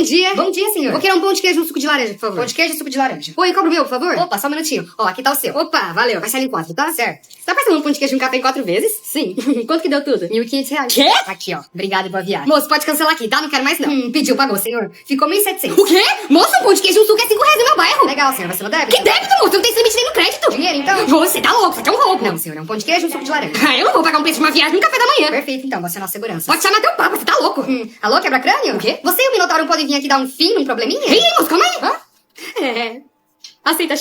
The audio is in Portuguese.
Bom dia. Bom dia, senhor. Vou querer um pão de queijo e um suco de laranja, por favor. Pão de queijo e suco de laranja. Oi, cobra o meu, por favor. Opa, só um minutinho. Ó, aqui tá o seu. Opa, valeu. Vai sair em 4, tá? Certo. Você tá parcelando um pão de queijo e um café em 4 vezes? Sim. Quanto que deu tudo? R$1.500. Quê? Aqui, ó. Obrigado e boa viagem. Moço, pode cancelar aqui, tá? Não quero mais não. Pediu, pagou, senhor. Ficou 1.700. O quê? Moço, um pão de queijo e um suco é 5 reais no meu bairro. Legal, senhor. Você não deve? Que débito, moço? Não tem limite nem no crédito. Dinheiro, então? Você tá louco, você quer um roubo. Não, senhor. É um pão de queijo e um suco de laranja. Ah, eu não vou pagar um preço de uma viagem no café da manhã. Perfeito, então. Você é nossa segurança. Pode chamar teu papo, você tá louco. Alô, quebra-crânio? O quê? Você e o Minotauro podem vir aqui dar um fim num probleminha? Ih, moço, calma aí. Hã? É. Aceita